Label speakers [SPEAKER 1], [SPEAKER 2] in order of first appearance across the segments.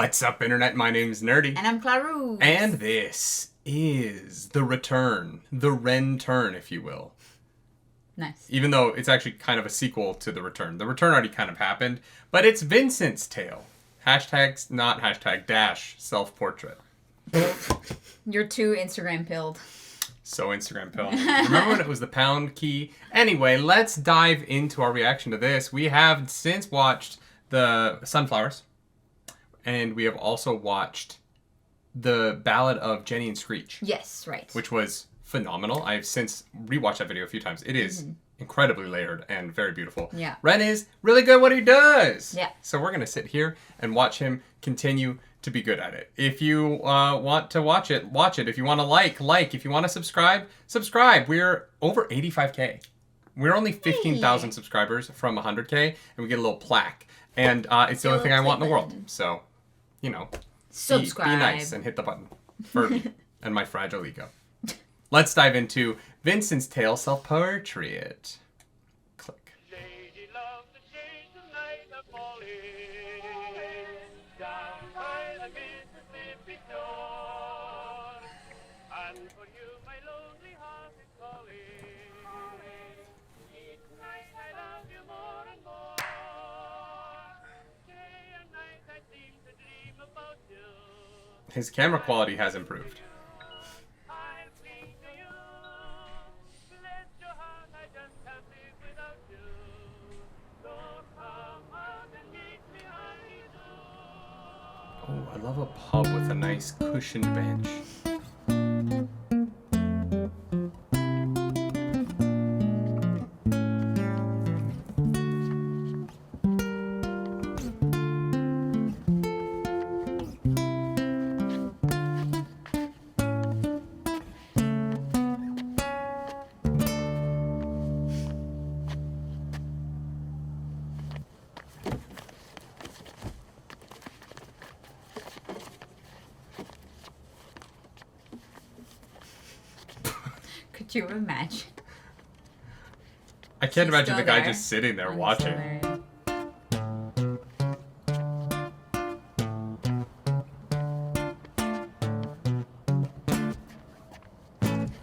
[SPEAKER 1] What's up, Internet? My name's Nerdy.
[SPEAKER 2] And I'm Clarus.
[SPEAKER 1] And this is The Return. The Ren-turn, if you will.
[SPEAKER 2] Nice.
[SPEAKER 1] Even though it's actually kind of a sequel to The Return. The Return already kind of happened, but it's Vincent's tale. Hashtags, not hashtag, dash, self-portrait.
[SPEAKER 2] You're too Instagram pilled.
[SPEAKER 1] So Instagram pill. Remember when it was the pound key? Anyway, let's dive into our reaction to this. We have since watched the Sunflowers. And we have also watched the Ballad of Jenny and Screech.
[SPEAKER 2] Yes, right.
[SPEAKER 1] Which was phenomenal. I've since rewatched that video a few times. It is incredibly layered and very beautiful.
[SPEAKER 2] Yeah.
[SPEAKER 1] Ren is really good at what he does.
[SPEAKER 2] Yeah.
[SPEAKER 1] So we're going to sit here and watch him continue to be good at it. If you want to watch it, watch it. If you want to like. If you want to subscribe, subscribe. We're over 85K. We're only 15,000 subscribers from 100K, and we get a little plaque. And it's the only thing I want in the world. So, you know,
[SPEAKER 2] subscribe.
[SPEAKER 1] Be nice and hit the button for me and my fragile ego. Let's dive into Vincent's tale, self-portrait. Click. His camera quality has improved. Oh, I love a pub with a nice cushioned bench.
[SPEAKER 2] Could you imagine?
[SPEAKER 1] I can't
[SPEAKER 2] She's
[SPEAKER 1] imagine the guy
[SPEAKER 2] there.
[SPEAKER 1] just sitting there
[SPEAKER 2] I'm
[SPEAKER 1] watching.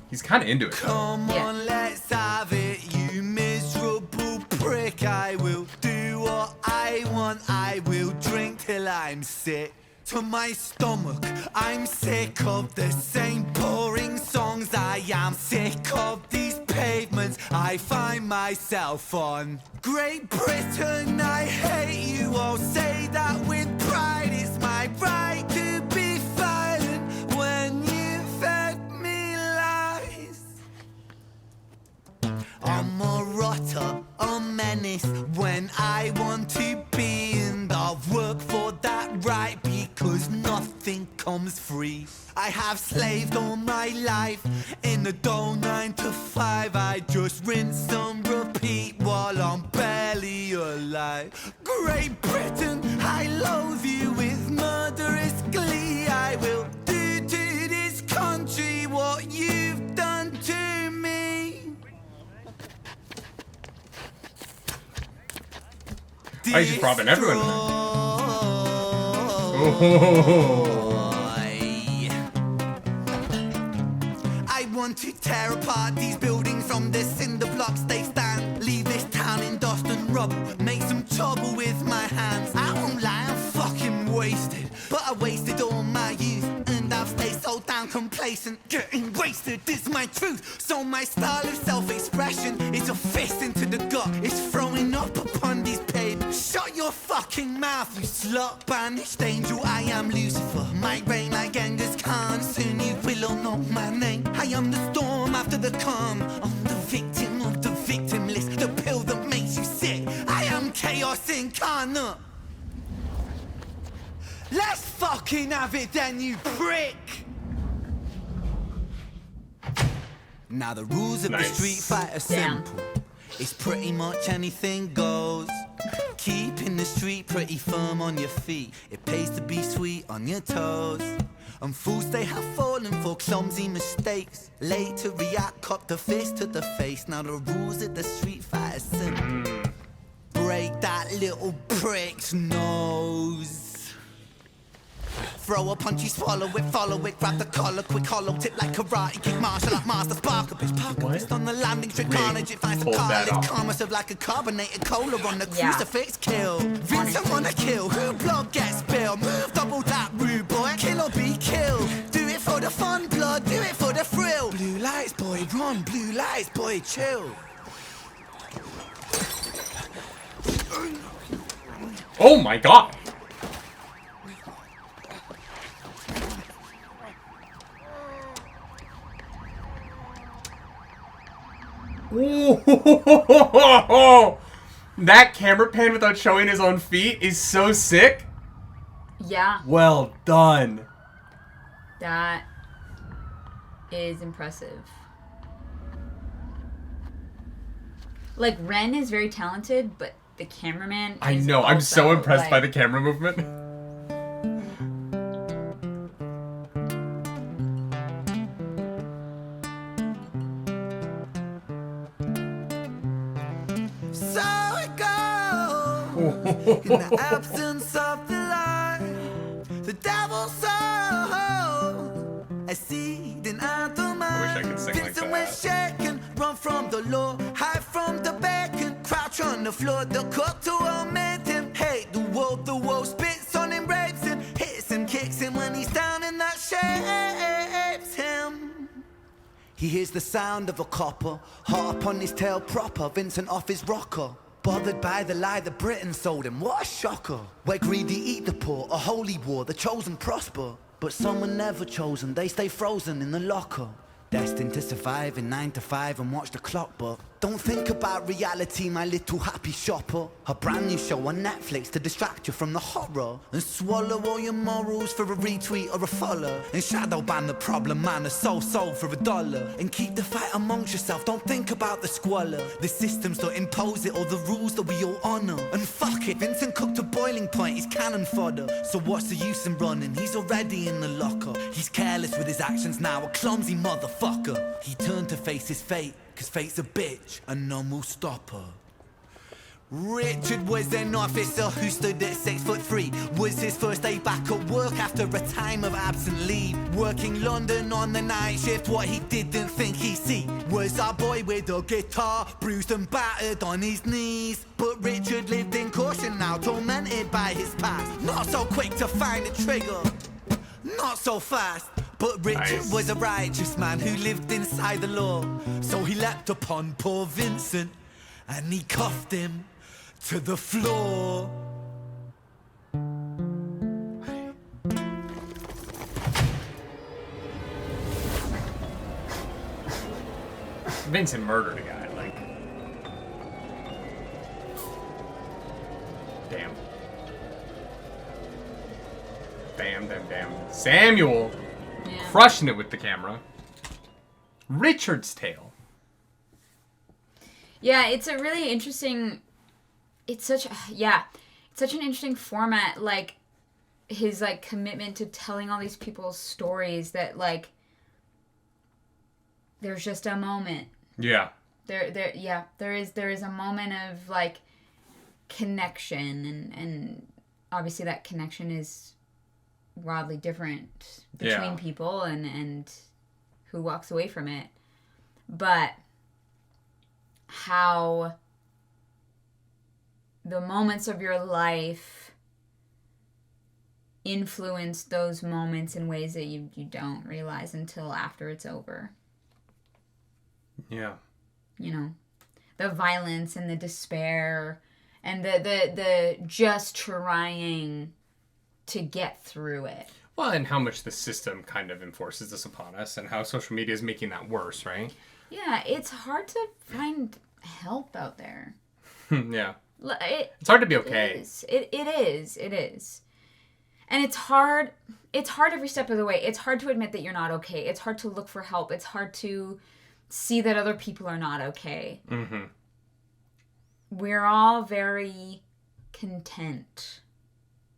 [SPEAKER 1] He's kind of into it, though.
[SPEAKER 3] Come on, let's have it, you miserable prick. I will do what I want. I will drink till I'm sick to my stomach. I'm sick of the same boring songs. I am sick of these pavements I find myself on. Great Britain, I hate you. I'll say that with pride. It's my right to be violent when you fed me lies. I'm a rotter, a menace when I want to be, and I've worked for that right because nothing comes free. I have slaved all my life in the dull 9 to 5. I just rinse and repeat while I'm barely alive. Great Britain, I loathe you with murderous glee. I will do to this country what you've done to me.
[SPEAKER 1] Oh, he's just robbing everyone.
[SPEAKER 3] I want to tear apart these buildings from the cinder blocks they stand. Leave this town in dust and rubble. Make some trouble with my hands. I won't lie, I'm fucking wasted. But I wasted all my youth, and I've stayed so damn complacent. Getting wasted is my truth. So my style of self-expression is a fist into the gut. It's throwing up upon these pavements. Shut your fucking mouth, you slut. Banished angel, I am Lucifer. My reign like Genghis Khan. Soon you will all know my name. I am the storm after the calm. I'm the victim of the victim list. The pill that makes you sick. I am chaos incarnate. Let's fucking have it then, you prick! Now the rules of the street fight are simple. It's pretty much anything goes. Keeping the street pretty firm on your feet. It pays to be sweet on your toes. And fools they have fallen for clumsy mistakes. Late to react, cop the fist to the face. Now the rules of the street fight are simple. Break that little prick's nose. throw a punch, you swallow it, follow it, grab the collar, quick hollow tip like karate, kick martial art master, spark a bitch, park a fist on the landing, trick carnage, it finds the carnage, karma serve like a carbonated cola on the crucifix, kill. Vincent wanna kill, who blood gets spilled, move double that rude boy, kill or be killed. Do it for the fun, blood, do it for the thrill. Blue lights, boy, run, blue lights, boy, chill.
[SPEAKER 1] Oh my god! Ooh. That camera pan without showing his own feet is so sick.
[SPEAKER 2] Yeah.
[SPEAKER 1] Well done.
[SPEAKER 2] That is impressive. Like, Ren is very talented, but the cameraman is
[SPEAKER 1] I know, I'm so
[SPEAKER 2] also,
[SPEAKER 1] impressed by
[SPEAKER 2] like,
[SPEAKER 1] the camera movement.
[SPEAKER 3] So it goes, in the absence of the light, the devil sows a seed in the mind.
[SPEAKER 1] I wish I could sing like
[SPEAKER 3] Vincent
[SPEAKER 1] that.
[SPEAKER 3] was shaken, run from the law, hide from the bacon, crouch on the floor, the cook to omit him, hate the world spits on him, rapes him, hits him, kicks him when he's down, and that shapes him. He hears the sound of a copper, heart upon his tail proper, Vincent off his rocker. Bothered by the lie that Britain sold him, what a shocker. Where greedy eat the poor, a holy war, the chosen prosper. But some were never chosen, they stay frozen in the locker. Destined to survive in 9 to 5 and watch the clock, but don't think about reality, my little happy shopper. A brand new show on Netflix to distract you from the horror, and swallow all your morals for a retweet or a follow, and shadow ban the problem man, a soul for $1, and keep the fight amongst yourself, don't think about the squalor. The systems don't impose it or the rules that we all honor, and fuck it, Vincent cooked to boiling point, he's cannon fodder. So what's the use in running, he's already in the locker. He's careless with his actions now, a clumsy motherfucker. He turned to face his fate, cause fate's a bitch and none will stop her. Richard was an officer who stood at 6'3", was his first day back at work after a time of absent leave. Working London on the night shift, what he didn't think he'd see was our boy with a guitar, bruised and battered on his knees. But Richard lived in caution now, tormented by his past, not so quick to find a trigger, not so fast. But Richard was a righteous man who lived inside the law, so he leapt upon poor Vincent and he cuffed him to the floor.
[SPEAKER 1] Vincent murdered a guy, like... Damn. Damn. Samuel!
[SPEAKER 2] Yeah.
[SPEAKER 1] Crushing it with the camera. Richard's Tale.
[SPEAKER 2] Yeah, it's a really interesting... It's such an interesting format, like, his, like, commitment to telling all these people's stories that, like, there's just a moment.
[SPEAKER 1] Yeah.
[SPEAKER 2] There is a moment of, like, connection, and obviously that connection is wildly different between people and who walks away from it. But how the moments of your life influence those moments in ways that you don't realize until after it's over.
[SPEAKER 1] Yeah.
[SPEAKER 2] You know, the violence and the despair and the just trying to get through it.
[SPEAKER 1] Well, and how much the system kind of enforces this upon us and how social media is making that worse, right?
[SPEAKER 2] Yeah, it's hard to find help out there.
[SPEAKER 1] Yeah.
[SPEAKER 2] It's
[SPEAKER 1] hard to be okay.
[SPEAKER 2] It is. And it's hard every step of the way. It's hard to admit that you're not okay. It's hard to look for help. It's hard to see that other people are not okay.
[SPEAKER 1] Mm-hmm.
[SPEAKER 2] We're all very content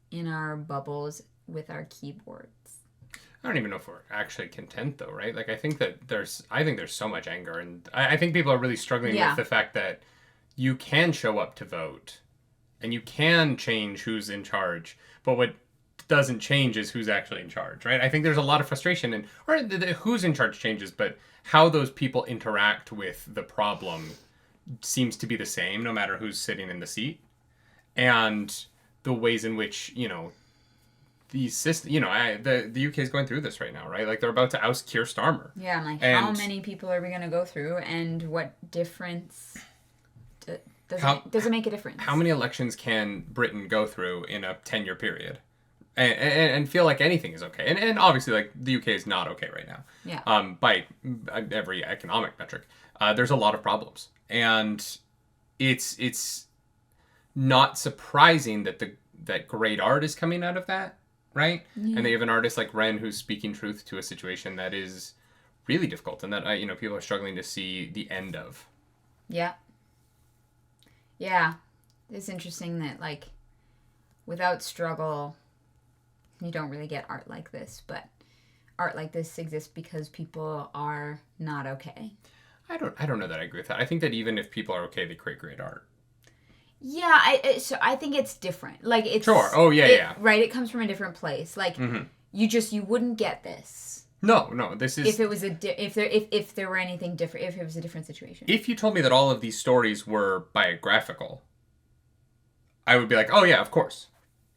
[SPEAKER 2] in our bubbles with our keyboards.
[SPEAKER 1] I don't even know if we're actually content, though, right? Like, I think there's so much anger, and I think people are really struggling with the fact that you can show up to vote, and you can change who's in charge, but what doesn't change is who's actually in charge, right? I think there's a lot of frustration in, or the who's in charge changes, but how those people interact with the problem seems to be the same no matter who's sitting in the seat. And the ways in which, these systems, the UK is going through this right now, right? Like they're about to oust Keir Starmer.
[SPEAKER 2] Yeah, I'm like,
[SPEAKER 1] And
[SPEAKER 2] how many people are we going to go through, and what difference does it make a difference?
[SPEAKER 1] How many elections can Britain go through in a 10-year period? And feel like anything is okay. And obviously, like, the UK is not okay right now.
[SPEAKER 2] Yeah.
[SPEAKER 1] By every economic metric. There's a lot of problems. And it's not surprising that great art is coming out of that, right? Yeah. And they have an artist like Ren who's speaking truth to a situation that is really difficult and that, people are struggling to see the end of.
[SPEAKER 2] Yeah. Yeah. It's interesting that, like, without struggle, you don't really get art like this, but art like this exists because people are not okay.
[SPEAKER 1] I don't know that I agree with that. I think that even if people are okay, they create great art.
[SPEAKER 2] Yeah, I think it's different. Like, it's...
[SPEAKER 1] Sure. Oh, yeah.
[SPEAKER 2] Right, it comes from a different place. Like, you wouldn't get this.
[SPEAKER 1] No, this is...
[SPEAKER 2] If it was if there were anything different, if it was a different situation.
[SPEAKER 1] If you told me that all of these stories were biographical, I would be like, oh yeah, of course.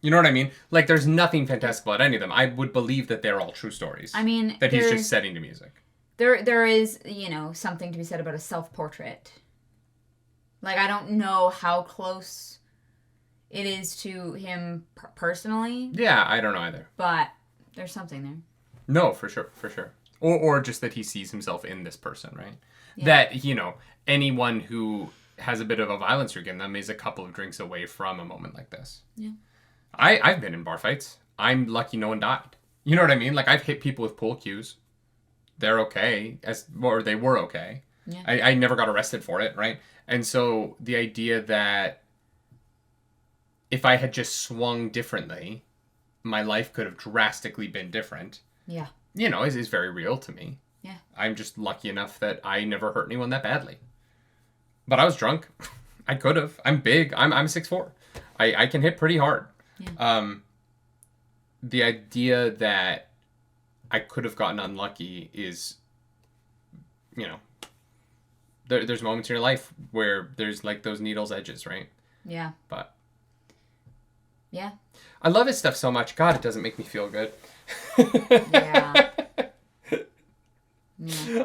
[SPEAKER 1] You know what I mean? Like, there's nothing fantastical about any of them. I would believe that they're all true stories.
[SPEAKER 2] I mean,
[SPEAKER 1] that he's just setting to music.
[SPEAKER 2] There is, something to be said about a self-portrait. Like, I don't know how close it is to him personally.
[SPEAKER 1] Yeah, I don't know either.
[SPEAKER 2] But there's something there.
[SPEAKER 1] No, for sure. Or just that he sees himself in this person, right? Yeah. That, anyone who has a bit of a violence streak in them is a couple of drinks away from a moment like this.
[SPEAKER 2] Yeah.
[SPEAKER 1] I've been in bar fights. I'm lucky no one died. You know what I mean? Like, I've hit people with pool cues. They're okay, or they were okay. Yeah. I never got arrested for it, right? And so the idea that if I had just swung differently, my life could have drastically been different.
[SPEAKER 2] Yeah.
[SPEAKER 1] Is very real to me.
[SPEAKER 2] Yeah. I'm
[SPEAKER 1] just lucky enough that I never hurt anyone that badly. But I was drunk. I could have. I'm big. I'm 6'4". I can hit pretty hard. Yeah. The idea that I could have gotten unlucky is, there's moments in your life where there's like those needle's edges, right?
[SPEAKER 2] Yeah.
[SPEAKER 1] But.
[SPEAKER 2] Yeah.
[SPEAKER 1] I love his stuff so much. God, it doesn't make me feel good.
[SPEAKER 2] Yeah.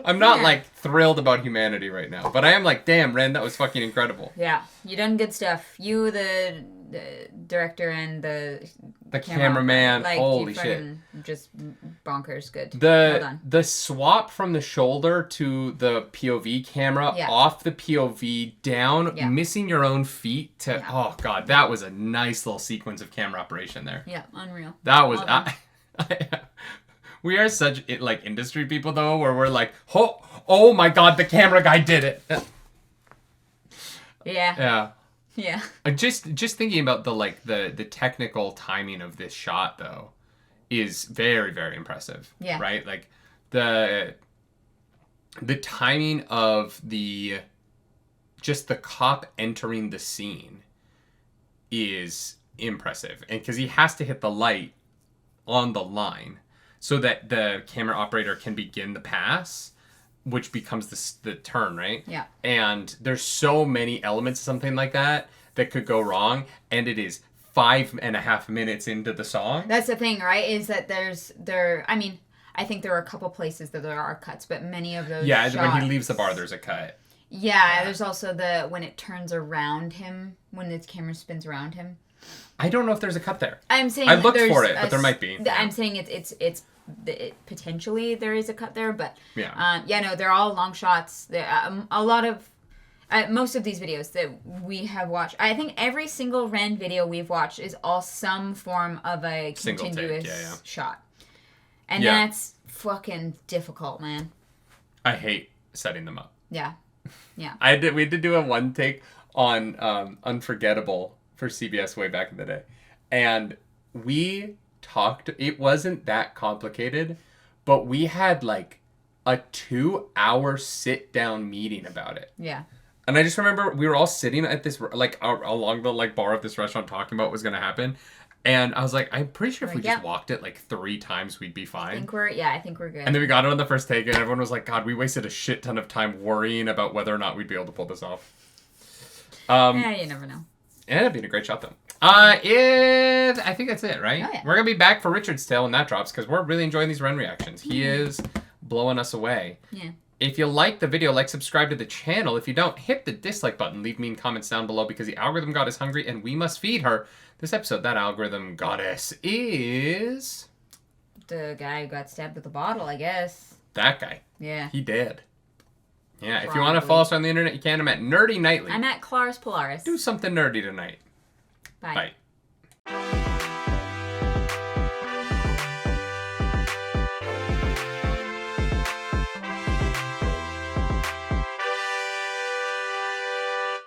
[SPEAKER 1] I'm not like thrilled about humanity right now, but I am like, damn, Ren, that was fucking incredible.
[SPEAKER 2] Yeah, you done good stuff. You, the director, and the
[SPEAKER 1] cameraman. Like, holy shit,
[SPEAKER 2] just bonkers good.
[SPEAKER 1] Well done. The swap from the shoulder to the POV camera, off the POV, down, missing your own feet to oh god, that was a nice little sequence of camera operation there.
[SPEAKER 2] Yeah, unreal.
[SPEAKER 1] That was. We are such like industry people though, where we're like, oh my god, the camera guy did it.
[SPEAKER 2] Yeah.
[SPEAKER 1] Just thinking about the technical timing of this shot though, is very, very impressive. Yeah. Right, like the timing of the cop entering the scene is impressive, and because he has to hit the light on the line so that the camera operator can begin the pass, which becomes the turn, right?
[SPEAKER 2] Yeah.
[SPEAKER 1] And there's so many elements of something like that could go wrong, and it is 5.5 minutes into the song.
[SPEAKER 2] That's the thing, right? Is that I think there are a couple places that there are cuts, but many of those shots...
[SPEAKER 1] when he leaves the bar, there's a cut.
[SPEAKER 2] Yeah, there's also when it turns around him, when the camera spins around him.
[SPEAKER 1] I don't know if there's a cut there.
[SPEAKER 2] I'm saying
[SPEAKER 1] I looked for it, but there might be.
[SPEAKER 2] I'm saying it's potentially there is a cut there, but
[SPEAKER 1] yeah.
[SPEAKER 2] No, they're all long shots. A lot of most of these videos that we have watched, I think every single Ren video we've watched is all some form of a continuous shot, and that's fucking difficult, man.
[SPEAKER 1] I hate setting them up.
[SPEAKER 2] Yeah.
[SPEAKER 1] We had to do a one take on Unforgettable for CBS way back in the day, and we talked. It wasn't that complicated, but we had like a 2-hour sit down meeting about it.
[SPEAKER 2] Yeah.
[SPEAKER 1] And I just remember we were all sitting at this along the bar of this restaurant talking about what was going to happen, And I was like, I'm pretty sure if we just walked it like 3 times, we'd be fine.
[SPEAKER 2] I think we're good.
[SPEAKER 1] And then we got it on the first take, and everyone was like, God, we wasted a shit ton of time worrying about whether or not we'd be able to pull this off.
[SPEAKER 2] Yeah, you never know.
[SPEAKER 1] It ended up being a great shot, though. I think that's it, right?
[SPEAKER 2] Oh, yeah.
[SPEAKER 1] We're going to be back for Richard's Tale when that drops, because we're really enjoying these run reactions. He is blowing us away.
[SPEAKER 2] Yeah.
[SPEAKER 1] If you like the video, subscribe to the channel. If you don't, hit the dislike button. Leave mean comments down below, because the algorithm god is hungry, and we must feed her. This episode, that algorithm goddess is...
[SPEAKER 2] the guy who got stabbed with a bottle, I guess.
[SPEAKER 1] That guy.
[SPEAKER 2] Yeah.
[SPEAKER 1] He did. Yeah,
[SPEAKER 2] Probably.
[SPEAKER 1] if you want to follow us on the internet, you can. I'm at Nerdy Nightly.
[SPEAKER 2] I'm at Claris Polaris.
[SPEAKER 1] Do something nerdy tonight.
[SPEAKER 2] Bye.
[SPEAKER 1] Bye.